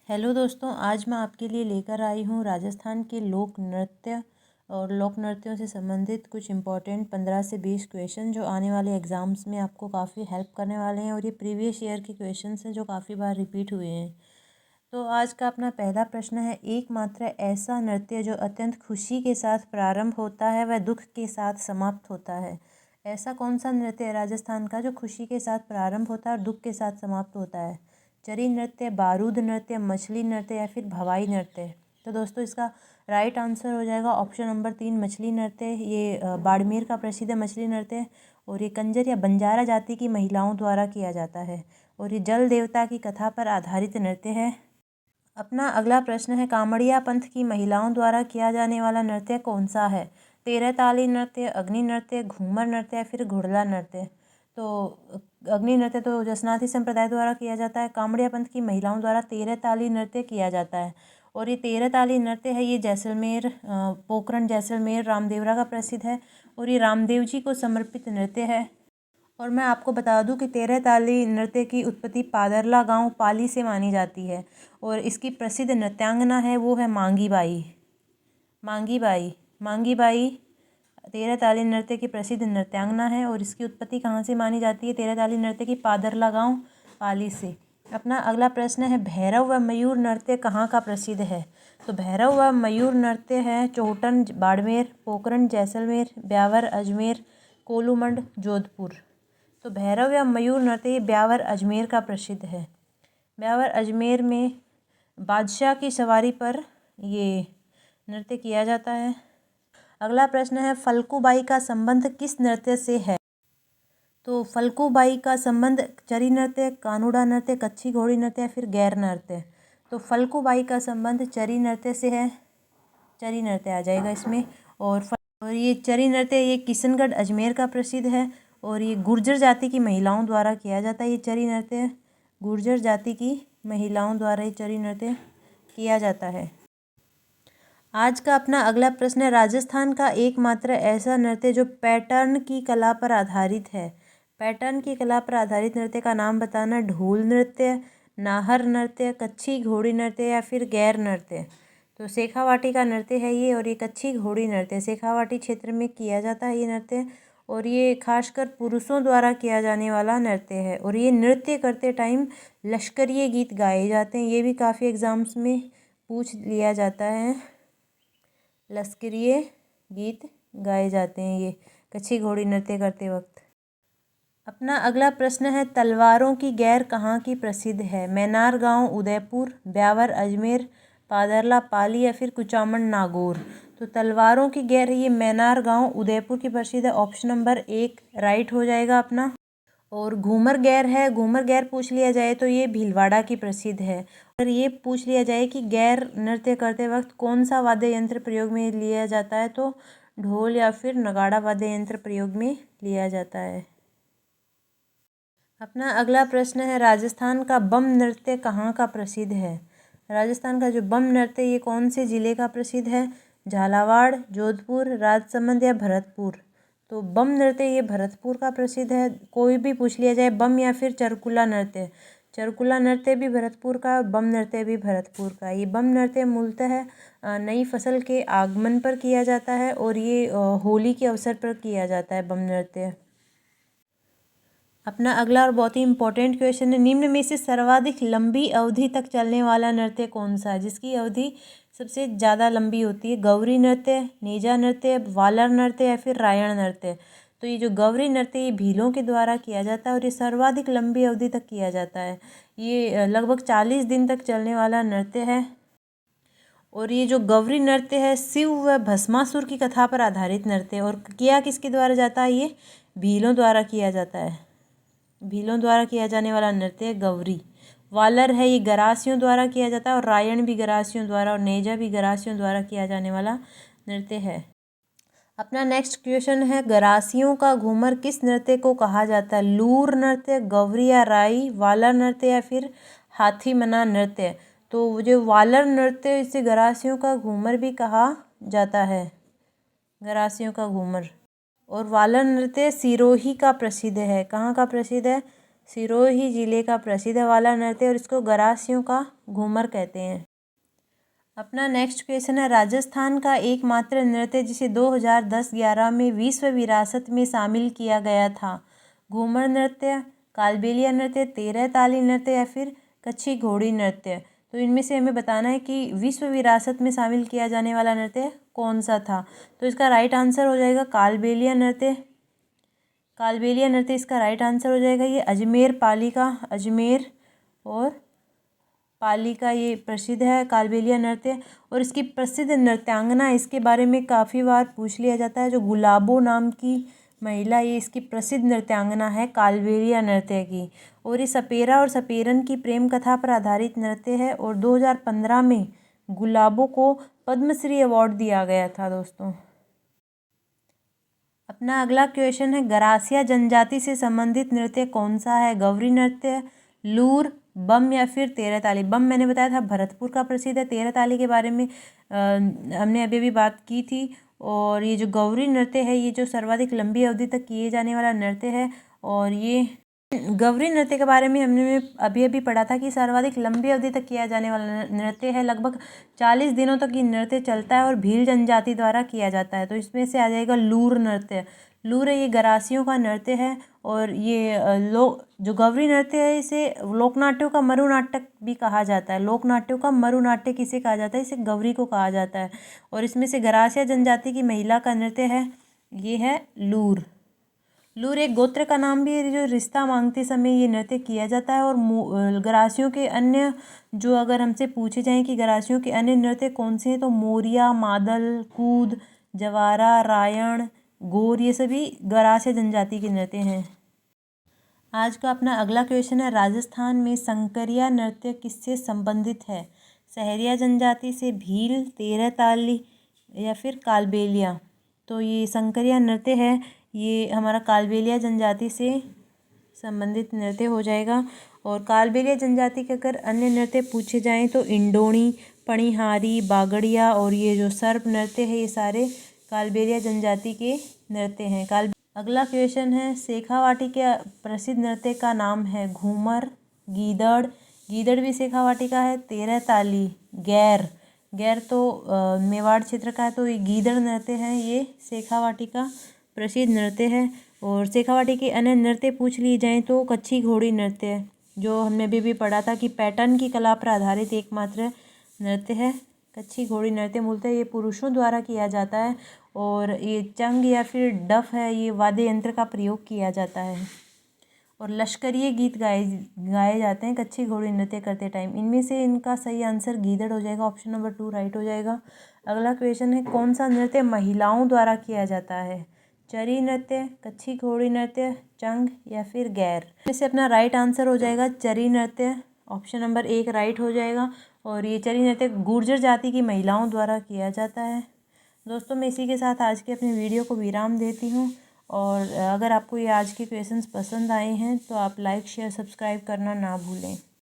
Hello दोस्तों, आज मैं आपके लिए लेकर आई हूँ राजस्थान के लोक नृत्य और लोक नृत्यों से संबंधित कुछ इम्पोर्टेंट 15 से 20 क्वेश्चन जो आने वाले एग्ज़ाम्स में आपको काफ़ी हेल्प करने वाले हैं। और ये प्रीवियस ईयर के क्वेश्चंस हैं जो काफ़ी बार रिपीट हुए हैं। तो आज का अपना पहला प्रश्न है, एकमात्र ऐसा नृत्य जो अत्यंत खुशी के साथ प्रारंभ होता है वह दुख के साथ समाप्त होता है। ऐसा कौन सा नृत्य है राजस्थान का जो खुशी के साथ प्रारंभ होता है और दुख के साथ समाप्त होता है? चरी नृत्य, बारूद नृत्य, मछली नृत्य या फिर भवाई नृत्य। तो दोस्तों इसका राइट आंसर हो जाएगा ऑप्शन नंबर 3, मछली नृत्य। ये बाड़मेर का प्रसिद्ध है मछली नृत्य और ये कंजर या बंजारा जाति की महिलाओं द्वारा किया जाता है और ये जल देवता की कथा पर आधारित नृत्य है। अपना अगला प्रश्न है, कामड़िया पंथ की महिलाओं द्वारा किया जाने वाला नृत्य कौन सा है? तेरह ताली नृत्य, अग्नि नृत्य, घूमर नृत्य या फिर घुड़ला नृत्य। तो अग्नि नृत्य तो जसनाती संप्रदाय द्वारा किया जाता है। कामड़िया पंथ की महिलाओं द्वारा तेरह ताली नृत्य किया जाता है और ये तेरह ताली नृत्य है ये जैसलमेर, पोखरण जैसलमेर रामदेवरा का प्रसिद्ध है और ये रामदेव जी को समर्पित नृत्य है। और मैं आपको बता दूं कि तेरह ताली नृत्य की उत्पत्ति पादरला गांव पाली से मानी जाती है और इसकी प्रसिद्ध नृत्यांगना है वो है मांगी बाई। मांगी बाई मांगी बाई तेरह ताली नृत्य की प्रसिद्ध नृत्यांगना है और इसकी उत्पत्ति कहाँ से मानी जाती है? तेरह ताली नृत्य की पादरला गांव पाली से। अपना अगला प्रश्न है, भैरव व मयूर नृत्य कहाँ का प्रसिद्ध है? तो भैरव व मयूर नृत्य है चोटन बाड़मेर, पोखरण जैसलमेर, ब्यावर अजमेर, कोलूमंड जोधपुर। तो भैरव या मयूर नृत्य ये ब्यावर अजमेर का प्रसिद्ध है। ब्यावर अजमेर में बादशाह की सवारी पर ये नृत्य किया जाता है। अगला प्रश्न है, फल्गुबाई का संबंध किस नृत्य से है? तो फल्गुबाई का संबंध चरी नृत्य, कानूड़ा नृत्य, कच्छी घोड़ी नृत्य या फिर गैर नृत्य। तो फल्गुबाई का संबंध चरी नृत्य से है। चरी नृत्य आ जाएगा इसमें। और ये चरी नृत्य ये किशनगढ़ अजमेर का प्रसिद्ध है और ये गुर्जर जाति की महिलाओं द्वारा किया जाता है। ये चरी नृत्य गुर्जर जाति की महिलाओं द्वारा ये चरी नृत्य किया जाता है। आज का अपना अगला प्रश्न है, राजस्थान का एकमात्र ऐसा नृत्य जो पैटर्न की कला पर आधारित है। पैटर्न की कला पर आधारित नृत्य का नाम बताना। ढोल नृत्य, नाहर नृत्य, कच्छी घोड़ी नृत्य या फिर गैर नृत्य। तो शेखावाटी का नृत्य है ये और ये कच्छी घोड़ी नृत्य शेखावाटी क्षेत्र में किया जाता है ये नृत्य और ये खासकर पुरुषों द्वारा किया जाने वाला नृत्य है और ये नृत्य करते टाइम लश्करीय गीत गाए जाते हैं। ये भी काफ़ी एग्जाम्स में पूछ लिया जाता है। लश्करीय गीत गाए जाते हैं ये कच्छी घोड़ी नृत्य करते वक्त। अपना अगला प्रश्न है, तलवारों की गैर कहाँ की प्रसिद्ध है? मैनार गांव उदयपुर, ब्यावर अजमेर, पादरला पाली या फिर कुचामन नागौर। तो तलवारों की गैर ये मैनार गांव उदयपुर की प्रसिद्ध है। ऑप्शन नंबर 1 राइट हो जाएगा अपना। और घूमर गैर है, घूमर गैर पूछ लिया जाए तो ये भीलवाड़ा की प्रसिद्ध है। और ये पूछ लिया जाए कि गैर नृत्य करते वक्त कौन सा वाद्य यंत्र प्रयोग में लिया जाता है तो ढोल या फिर नगाड़ा वाद्य यंत्र प्रयोग में लिया जाता है। अपना अगला प्रश्न है, राजस्थान का बम नृत्य कहाँ का प्रसिद्ध है? राजस्थान का जो बम नृत्य ये कौन से ज़िले का प्रसिद्ध है? झालावाड़, जोधपुर, राजसमंद या भरतपुर। तो बम नृत्य ये भरतपुर का प्रसिद्ध है। कोई भी पूछ लिया जाए बम या फिर चरकुला नृत्य, चरकुला नृत्य भी भरतपुर का और बम नृत्य भी भरतपुर का। ये बम नृत्य मूलतः नई फसल के आगमन पर किया जाता है और ये होली के अवसर पर किया जाता है बम नृत्य। अपना अगला और बहुत ही इंपॉर्टेंट क्वेश्चन है, निम्न में से सर्वाधिक लंबी अवधि तक चलने वाला नृत्य कौन सा है जिसकी अवधि सबसे ज़्यादा लंबी होती है? गौरी नृत्य, नेजा नृत्य, वालर नृत्य या फिर रायण नृत्य। तो ये जो गौरी नृत्य ये भीलों के द्वारा किया जाता है और ये सर्वाधिक लंबी अवधि तक किया जाता है। ये लगभग 40 दिन तक चलने वाला नृत्य है। और ये जो गौरी नृत्य है शिव व भस्मासुर की कथा पर आधारित नृत्य और किया किसके द्वारा जाता है? ये भीलों द्वारा किया जाता है। भीलों द्वारा किया जाने वाला नृत्य है गौरी। वालर है ये गरासियों द्वारा किया जाता है और रायण भी गरासियों द्वारा और नेजा भी गरासियों द्वारा किया जाने वाला नृत्य है। अपना नेक्स्ट क्वेश्चन है, गरासियों का घूमर किस नृत्य को कहा जाता है? लूर नृत्य, गौरी या राई, वालर नृत्य या फिर हाथी मना नृत्य। तो जो वालर नृत्य इसे गरासियों का घूमर भी कहा जाता है, गरासियों का घूमर। और वालर नृत्य सिरोही का प्रसिद्ध है। कहाँ का प्रसिद्ध है? सिरोही जिले का प्रसिद्ध वाला नृत्य और इसको गरासियों का घूमर कहते हैं। अपना नेक्स्ट क्वेश्चन है, राजस्थान का एकमात्र नृत्य जिसे 2010-11 में विश्व विरासत में शामिल किया गया था। घूमर नृत्य, कालबेलिया नृत्य, तेरह ताली नृत्य या फिर कच्छी घोड़ी नृत्य। तो इनमें से हमें बताना है कि विश्व विरासत में शामिल किया जाने वाला नृत्य कौन सा था। तो इसका राइट आंसर हो जाएगा कालबेलिया नृत्य। कालबेलिया नृत्य इसका राइट आंसर हो जाएगा। ये अजमेर पाली का, अजमेर और पाली का ये प्रसिद्ध है कालबेलिया नृत्य। और इसकी प्रसिद्ध नृत्यांगना, इसके बारे में काफ़ी बार पूछ लिया जाता है, जो गुलाबो नाम की महिला, ये इसकी प्रसिद्ध नृत्यांगना है कालबेलिया नृत्य की। और ये सपेरा और सपेरन की प्रेम कथा पर आधारित नृत्य है और 2015 में गुलाबो को पद्मश्री अवार्ड दिया गया था दोस्तों। अपना अगला क्वेश्चन है, गरासिया जनजाति से संबंधित नृत्य कौन सा है। गौरी नृत्य, लूर, बम या फिर तेरह ताली। बम मैंने बताया था भरतपुर का प्रसिद्ध है। तेरह ताली के बारे में हमने अभी भी बात की थी। और ये जो गौरी नृत्य है, ये जो सर्वाधिक लंबी अवधि तक किए जाने वाला नृत्य है। और ये गौरी नृत्य के बारे में हमने अभी अभी पढ़ा था कि सर्वाधिक लंबी अवधि तक किया जाने वाला नृत्य है। लगभग 40 दिनों तक ये नृत्य चलता है और भील जनजाति द्वारा किया जाता है। तो इसमें से आ जाएगा लूर नृत्य। लूर है ये गरासियों का नृत्य है। और ये जो गौरी नृत्य है, इसे लोकनाट्यों का मरुनाटक भी कहा जाता है। लोकनाट्यों का मरुनाट्य किसे कहा जाता है, इसे गौरी को कहा जाता है। और इसमें से गरासिया जनजाति की महिला का नृत्य है, ये है लूर। लूर एक गोत्र का नाम भी है, जो रिश्ता मांगते समय ये नृत्य किया जाता है। और गरासियों के अन्य, जो अगर हमसे पूछे जाएं कि गरासियों के अन्य नृत्य कौन से हैं, तो मोरिया, मादल, कूद, जवारा, रायण, गोर, ये सभी गरासिया जनजाति के नृत्य हैं। आज का अपना अगला क्वेश्चन है, राजस्थान में संकरिया नृत्य किससे संबंधित है। सहरिया जनजाति से, भील, तेरह ताली या फिर कालबेलिया। तो ये संकरिया नृत्य है, ये हमारा कालबेलिया जनजाति से संबंधित नृत्य हो जाएगा। और कालबेलिया जनजाति के अगर अन्य नृत्य पूछे जाएं तो इंडोणी, पणिहारी, बागड़िया और ये जो सर्प नृत्य है, ये सारे कालबेलिया जनजाति के नृत्य हैं। अगला क्वेश्चन है, शेखावाटी के प्रसिद्ध नृत्य का नाम है घूमर, गीदड़, गीदड़ भी शेखावाटी का है, तेरह ताली, गैर, गैर तो मेवाड़ क्षेत्र का है। तो ये गीदड़ नृत्य है, ये शेखावाटी का प्रसिद्ध नृत्य है। और शेखावाटी के अन्य नृत्य पूछ लिए जाएं तो कच्छी घोड़ी नृत्य, जो हमने अभी भी पढ़ा था कि पैटर्न की कला पर आधारित एकमात्र नृत्य है। कच्छी घोड़ी नृत्य मूलतः ये पुरुषों द्वारा किया जाता है। और ये चंग या फिर डफ है, ये वाद्य यंत्र का प्रयोग किया जाता है। और लश्करीय गीत गाए जाते हैं कच्छी घोड़ी नृत्य करते टाइम। इनमें से इनका सही आंसर गीदड़ हो जाएगा। ऑप्शन नंबर 2 राइट हो जाएगा। अगला क्वेश्चन है, कौन सा नृत्य महिलाओं द्वारा किया जाता है। चरी नृत्य, कच्छी घोड़ी नृत्य, चंग या फिर गैर। इससे अपना राइट आंसर हो जाएगा चरी नृत्य। ऑप्शन नंबर 1 राइट हो जाएगा। और ये चरी नृत्य गुर्जर जाति की महिलाओं द्वारा किया जाता है। दोस्तों, मैं इसी के साथ आज के अपने वीडियो को विराम देती हूँ। और अगर आपको ये आज के क्वेश्चंस पसंद आए हैं तो आप लाइक, शेयर, सब्सक्राइब करना ना भूलें।